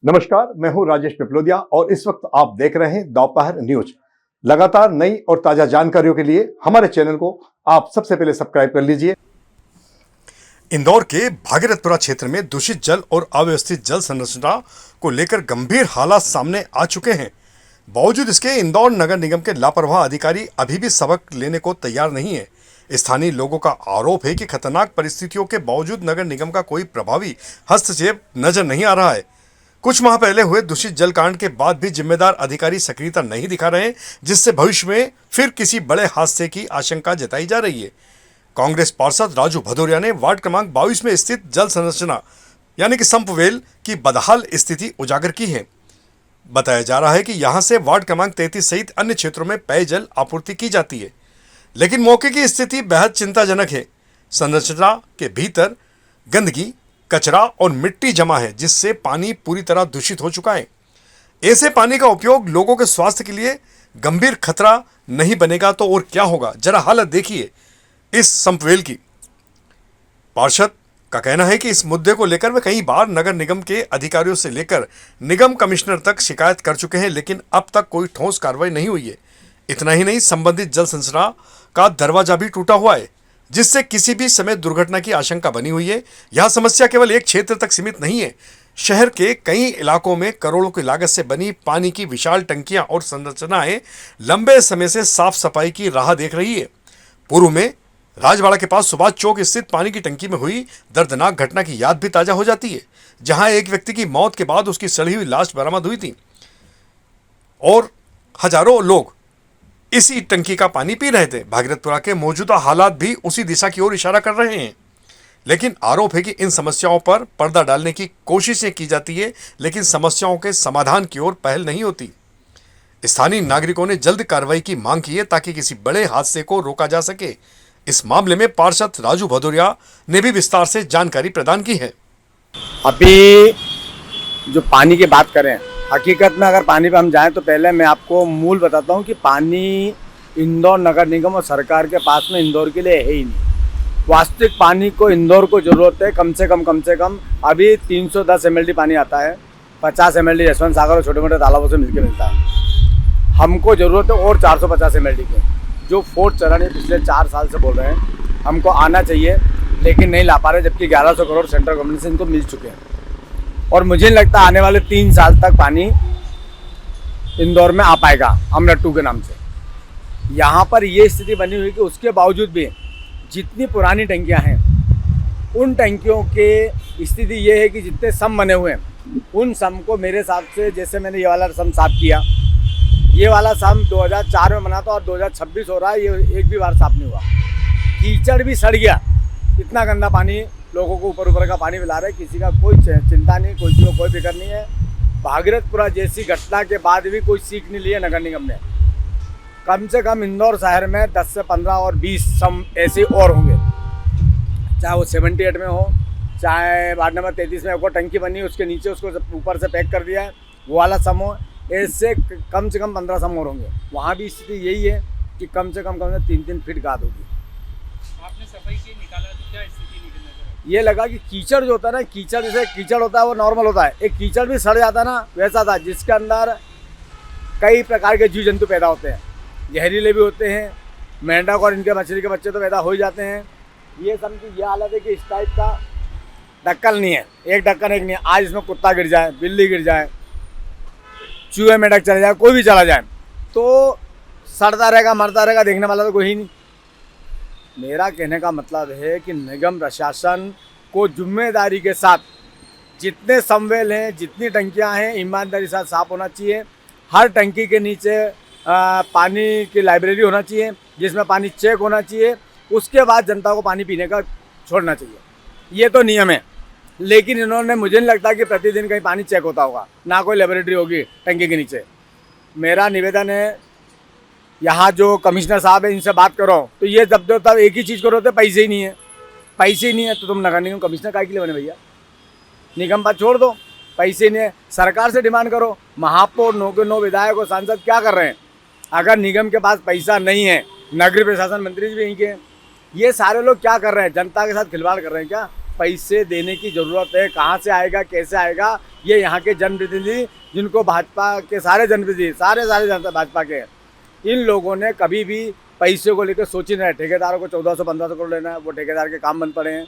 नमस्कार, मैं हूं राजेश पिपलोदिया और इस वक्त आप देख रहे हैं दोपहर न्यूज। लगातार नई और ताजा जानकारियों के लिए हमारे चैनल को आप सबसे पहले सब्सक्राइब कर लीजिए। इंदौर के भागीरथपुरा क्षेत्र में दूषित जल और अव्यवस्थित जल संरचना को लेकर गंभीर हालात सामने आ चुके हैं। बावजूद इसके इंदौर नगर निगम के लापरवाह अधिकारी अभी भी सबक लेने को तैयार नहीं है। स्थानीय लोगों का आरोप है कि खतरनाक परिस्थितियों के बावजूद नगर निगम का कोई प्रभावी हस्तक्षेप नजर नहीं आ रहा है। कुछ माह पहले हुए दूषित जल कांड के बाद भी जिम्मेदार अधिकारी सक्रियता नहीं दिखा रहे, जिससे भविष्य में फिर किसी बड़े हादसे की आशंका जताई जा रही है। कांग्रेस पार्षद राजू भदौरिया ने वार्ड क्रमांक 22 में स्थित जल संरचना यानी कि संप वेल की बदहाल स्थिति उजागर की है। बताया जा रहा है कि यहां से वार्ड क्रमांक 33 सहित अन्य क्षेत्रों में पेयजल आपूर्ति की जाती है, लेकिन मौके की स्थिति बेहद चिंताजनक है। संरचना के भीतर गंदगी, कचरा और मिट्टी जमा है, जिससे पानी पूरी तरह दूषित हो चुका है। ऐसे पानी का उपयोग लोगों के स्वास्थ्य के लिए गंभीर खतरा नहीं बनेगा तो और क्या होगा। जरा हालत देखिए इस संपवेल की। पार्षद का कहना है कि इस मुद्दे को लेकर वे कई बार नगर निगम के अधिकारियों से लेकर निगम कमिश्नर तक शिकायत कर चुके हैं, लेकिन अब तक कोई ठोस कार्रवाई नहीं हुई है। इतना ही नहीं, संबंधित जल संरचना का दरवाजा भी टूटा हुआ है, जिससे किसी भी समय दुर्घटना की आशंका बनी हुई है। यह समस्या केवल एक क्षेत्र तक सीमित नहीं है। शहर के कई इलाकों में करोड़ों की लागत से बनी पानी की विशाल टंकियां और संरचनाएं लंबे समय से साफ सफाई की राह देख रही है। पूर्व में राजवाड़ा के पास सुभाष चौक स्थित पानी की टंकी में हुई दर्दनाक घटना की याद भी ताजा हो जाती है, जहां एक व्यक्ति की मौत के बाद उसकी सड़ी हुई लाश बरामद हुई थी और हजारों लोग इसी टंकी का पानी पी रहे थे। भागीरथपुरा के मौजूदा हालात भी उसी दिशा की ओर इशारा कर रहे हैं, लेकिन आरोप है कि इन समस्याओं पर पर्दा डालने की कोशिशें की जाती है, लेकिन समस्याओं के समाधान की ओर पहल नहीं होती। स्थानीय नागरिकों ने जल्द कार्रवाई की मांग की है ताकि किसी बड़े हादसे को रोका जा सके। इस मामले में पार्षद राजू भदौरिया ने भी विस्तार से जानकारी प्रदान की है। अभी जो पानी की बात करें, हकीकत में अगर पानी पे हम जाएं तो पहले मैं आपको मूल बताता हूं कि पानी इंदौर नगर निगम और सरकार के पास में इंदौर के लिए है ही नहीं। वास्तविक पानी को इंदौर को ज़रूरत है कम से कम अभी 310 mld पानी आता है, 50 mld यशवंत सागर और छोटे मोटे तालाबों से मिलकर मिलता है। हमको ज़रूरत है और 450 mld की, जो फोर्थ चरण है पिछले 4 साल से बोल रहे हैं हमको आना चाहिए, लेकिन नहीं ला पा रहे, जबकि 1100 करोड़ सेंट्रल गवर्नमेंट से इनको मिल चुके हैं। और मुझे नहीं लगता आने वाले 3 साल तक पानी इंदौर में आ पाएगा अमृत 2 के नाम से। यहाँ पर ये स्थिति बनी हुई कि उसके बावजूद भी जितनी पुरानी टंकियाँ हैं, उन टंकियों के स्थिति ये है कि जितने सम बने हुए हैं उन सम को मेरे हिसाब से, जैसे मैंने ये वाला सम साफ किया, ये वाला सम 2004 में बना था और 2026 हो रहा है, ये एक भी बार साफ नहीं हुआ। कीचड़ भी सड़ गया, इतना गंदा पानी लोगों को ऊपर का पानी मिला रहा है। किसी का कोई चिंता नहीं, किसी को कोई फिक्र नहीं है। भागीरथपुरा जैसी घटना के बाद भी कोई सीख नहीं ली है नगर निगम ने। कम से कम इंदौर शहर में 10 से 15 और 20 सम ऐसे और होंगे, चाहे वो 78 में हो, चाहे वार्ड नंबर 33 में एक टंकी बनी, उसके नीचे उसको ऊपर से पैक कर दिया है, वो वाला सम हो। ऐसे कम से कम 15 सम और होंगे। वहाँ भी स्थिति यही है कि कम से कम 3-3 फीट गाद होगी। आपने सफाई की निकाला तो क्या स्थिति निकलने ये लगा कि कीचड़ जो होता है ना, कीचड़ जैसे कीचड़ होता है वो नॉर्मल होता है, एक कीचड़ भी सड़ जाता है ना, वैसा था, जिसके अंदर कई प्रकार के जीव जंतु पैदा होते हैं, जहरीले भी होते हैं, मेंढक और इनके मछली के बच्चे तो पैदा हो ही जाते हैं। ये समझिए ये हालत है कि इस टाइप का ढक्कन नहीं है, एक ढक्कन एक नहीं है। आज इसमें कुत्ता गिर जाए, बिल्ली गिर जाए, चूहे मेंढक चले जाए, कोई भी चला जाए तो सड़ता रहेगा, मरता रहेगा, देखने वाला तो कोई ही नहीं। मेरा कहने का मतलब है कि निगम प्रशासन को जिम्मेदारी के साथ जितने समवेल हैं, जितनी टंकियां हैं, ईमानदारी के साथ साफ होना चाहिए। हर टंकी के नीचे पानी की लाइब्रेरी होना चाहिए, जिसमें पानी चेक होना चाहिए, उसके बाद जनता को पानी पीने का छोड़ना चाहिए। ये तो नियम है, लेकिन इन्होंने, मुझे नहीं लगता कि प्रतिदिन कहीं पानी चेक होता होगा, ना कोई लेबोरेटरी होगी टंकी के नीचे। मेरा निवेदन है, यहाँ जो कमिश्नर साहब है इनसे बात करो तो ये जब तब एक ही चीज़ करो तो पैसे ही नहीं है, पैसे ही नहीं है तो तुम नगर निगम कमिश्नर काय के लिए बने भैया? निगम पर छोड़ दो, पैसे ही नहीं है, सरकार से डिमांड करो। महापौर 9 के 9 विधायक और सांसद क्या कर रहे हैं? अगर निगम के पास पैसा नहीं है, नगरीय प्रशासन मंत्री भी यहीं के, ये सारे लोग क्या कर रहे हैं? जनता के साथ खिलवाड़ कर रहे हैं क्या? पैसे देने की ज़रूरत है। कहाँ से आएगा, कैसे आएगा, ये यहाँ के जनप्रतिनिधि, जिनको भाजपा के सारे जनप्रतिनिधि, सारे जनता भाजपा के, इन लोगों ने कभी भी पैसे को लेकर सोची नहीं। ठेकेदारों को 1400-1500 करोड़ लेना है, वो ठेकेदार के काम बंद पड़े हैं।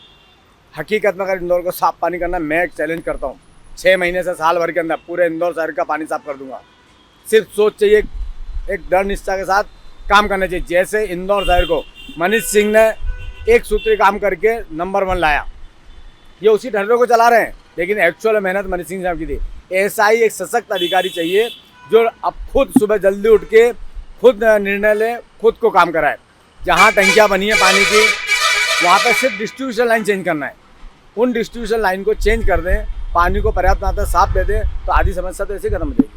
हकीकत में अगर इंदौर को साफ पानी करना, मैं एक चैलेंज करता हूँ, 6 महीने से साल भर के अंदर पूरे इंदौर शहर का पानी साफ कर दूंगा। सिर्फ सोच चाहिए, एक दृढ़ निष्ठा के साथ काम करना चाहिए। जैसे इंदौर शहर को मनीष सिंह ने एक सूत्री काम करके नंबर 1 लाया, ये उसी ढर्रे को चला रहे हैं, लेकिन एक्चुअल मेहनत मनीष सिंह साहब की थी। ऐसा ही एक सशक्त अधिकारी चाहिए जो अब खुद सुबह जल्दी उठ के खुद निर्णय ले, खुद को काम कराए। जहाँ टंकियाँ बनी है पानी की, वहाँ पर सिर्फ डिस्ट्रीब्यूशन लाइन चेंज करना है। उन डिस्ट्रीब्यूशन लाइन को चेंज कर दें, पानी को पर्याप्त मात्रा साफ दे दें, तो आधी समस्या तो ऐसे खत्म हो जाएगी।